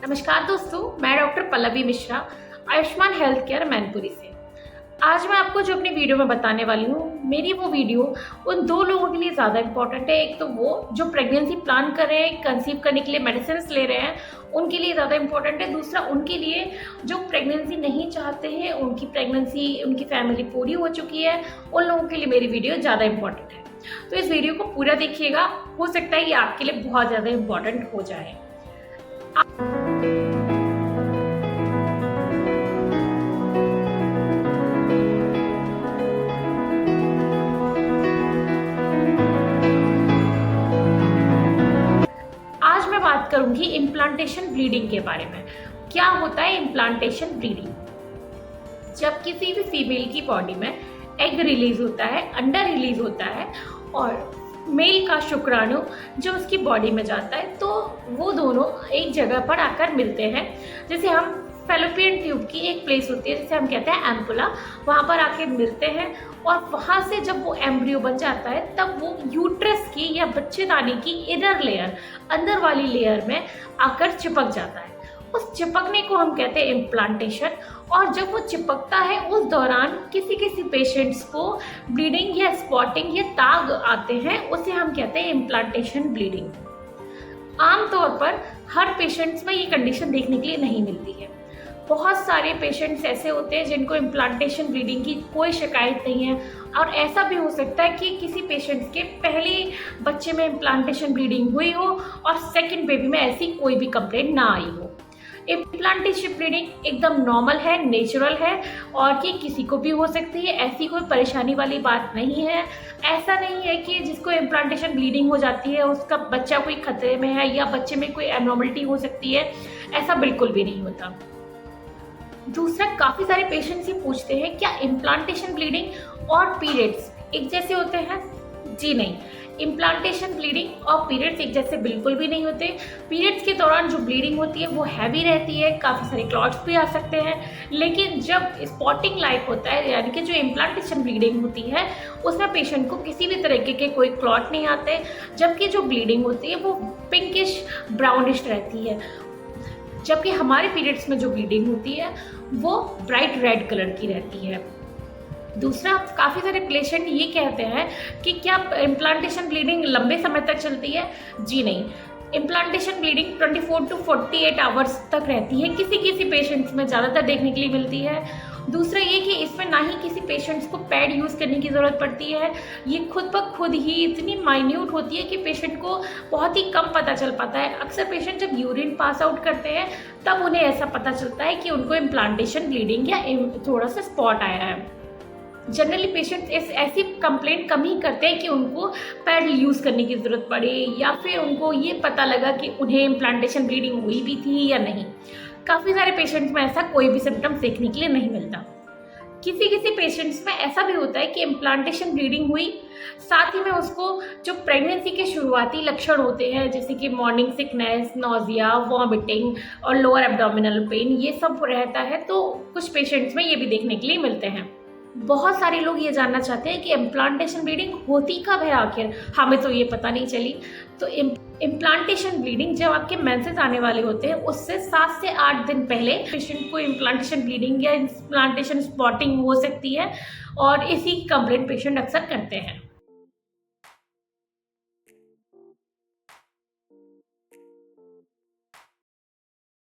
नमस्कार दोस्तों, मैं doctor Pallavi Mishra, Ayushman health care Mainpuri से। आज मैं आपको जो अपनी वीडियो में बताने वाली हूँ, मेरी वो वीडियो उन दो लोगों के लिए ज़्यादा इम्पॉर्टेंट है। एक तो वो जो प्रेगनेंसी प्लान कर रहे हैं, कंसीव करने के लिए मेडिसिन ले रहे हैं, उनके लिए ज़्यादा इम्पॉर्टेंट है। दूसरा उनके लिए जो प्रेगनेंसी नहीं चाहते हैं, उनकी प्रेगनेंसी उनकी फैमिली पूरी हो चुकी है, उन लोगों के लिए मेरी वीडियो ज़्यादा इम्पॉर्टेंट है। तो इस वीडियो को पूरा देखिएगा, हो सकता है ये आपके लिए बहुत ज़्यादा इम्पॉर्टेंट हो जाए। आज मैं बात करूंगी इम्प्लांटेशन ब्लीडिंग के बारे में। क्या होता है इम्प्लांटेशन ब्लीडिंग? जब किसी भी फीमेल की बॉडी में एग रिलीज होता है, अंडा रिलीज होता है और मेल का शुक्राणु जो उसकी बॉडी में जाता है, तो वो दोनों एक जगह पर आकर मिलते हैं। जैसे हम फैलोपियन ट्यूब की एक प्लेस होती है, जिसे हम कहते हैं एम्पुला, वहाँ पर आके मिलते हैं और वहाँ से जब वो एम्ब्रियो बन जाता है, तब वो यूट्रस की या बच्चेदानी की इनर लेयर, अंदर वाली लेयर में आकर चिपक जाता है। उस चिपकने को हम कहते हैं इम्प्लांटेशन। और जब वो चिपकता है, उस दौरान किसी किसी पेशेंट्स को ब्लीडिंग या स्पॉटिंग या दाग आते हैं, उसे हम कहते हैं इम्प्लांटेशन ब्लीडिंग। आमतौर पर हर पेशेंट्स में ये कंडीशन देखने के लिए नहीं मिलती है। बहुत सारे पेशेंट्स ऐसे होते हैं जिनको इम्प्लांटेशन ब्लीडिंग की कोई शिकायत नहीं है, और ऐसा भी हो सकता है कि किसी पेशेंट्स के पहले बच्चे में इम्प्लांटेशन ब्लीडिंग हुई हो और सेकंड बेबी में ऐसी कोई भी कंप्लेंट ना आई हो। इम्प्लांटेशन ब्लीडिंग एकदम नॉर्मल है, नेचुरल है और ये किसी को भी हो सकती है। ऐसी कोई परेशानी वाली बात नहीं है। ऐसा नहीं है कि जिसको इम्प्लांटेशन ब्लीडिंग हो जाती है उसका बच्चा कोई खतरे में है या बच्चे में कोई एबनॉर्मलिटी हो सकती है, ऐसा बिल्कुल भी नहीं होता। दूसरा, काफ़ी सारे पेशेंट्स ये पूछते हैं क्या इम्प्लांटेशन ब्लीडिंग और पीरियड्स एक जैसे होते हैं? जी नहीं, इम्प्लांटेशन ब्लीडिंग और पीरियड्स एक जैसे बिल्कुल भी नहीं होते। पीरियड्स के दौरान जो ब्लीडिंग होती है वो हैवी रहती है, काफ़ी सारे क्लॉट्स भी आ सकते हैं। लेकिन जब स्पॉटिंग लाइक होता है, यानी कि जो इम्प्लांटेशन ब्लीडिंग होती है, उसमें पेशेंट को किसी भी तरीके के कोई क्लॉट नहीं आते, जबकि जो ब्लीडिंग होती है वो पिंकिश ब्राउनिश रहती है। जबकि हमारे पीरियड्स में जो ब्लीडिंग होती है वो ब्राइट रेड कलर की रहती है। दूसरा, काफ़ी सारे पेशेंट ये कहते हैं कि क्या इम्प्लांटेशन ब्लीडिंग लंबे समय तक चलती है? जी नहीं, इम्प्लांटेशन ब्लीडिंग 24 to 48 आवर्स तक रहती है। किसी किसी पेशेंट्स में ज़्यादातर देखने के लिए मिलती है। दूसरा ये कि इसमें ना ही किसी पेशेंट्स को पैड यूज़ करने की ज़रूरत पड़ती है। ये खुद ब खुद ही इतनी माइन्यूट होती है कि पेशेंट को बहुत ही कम पता चल पाता है। अक्सर पेशेंट जब यूरिन पास आउट करते हैं तब उन्हें ऐसा पता चलता है कि उनको इम्प्लांटेशन ब्लीडिंग या थोड़ा सा स्पॉट आया है। जनरली पेशेंट्स ऐसी कंप्लेंट कम ही करते हैं कि उनको पैड यूज़ करने की ज़रूरत पड़े या फिर उनको ये पता लगा कि उन्हें इम्प्लांटेशन ब्लीडिंग हुई भी थी या नहीं। काफ़ी सारे पेशेंट्स में ऐसा कोई भी सिम्टम्स देखने के लिए नहीं मिलता। किसी किसी पेशेंट्स में ऐसा भी होता है कि इम्प्लांटेशन ब्लीडिंग हुई, साथ ही में उसको जो प्रेगनेंसी के शुरुआती लक्षण होते हैं, जैसे कि मॉर्निंग सिकनेस, नोजिया, वॉमिटिंग और लोअर एब्डोमिनल पेन, ये सब रहता है। तो कुछ पेशेंट्स में ये भी देखने के लिए मिलते हैं। बहुत सारे लोग ये जानना चाहते हैं कि इम्प्लांटेशन ब्लीडिंग होती कब है आखिर, हमें तो ये पता नहीं चली। तो इम्प्लांटेशन ब्लीडिंग जब आपके मेंसेस आने वाले होते हैं, उससे 7 से 8 दिन पहले पेशेंट को इम्प्लांटेशन ब्लीडिंग या इम्प्लांटेशन स्पॉटिंग हो सकती है, और इसी कंप्लेंट पेशेंट अक्सर करते हैं।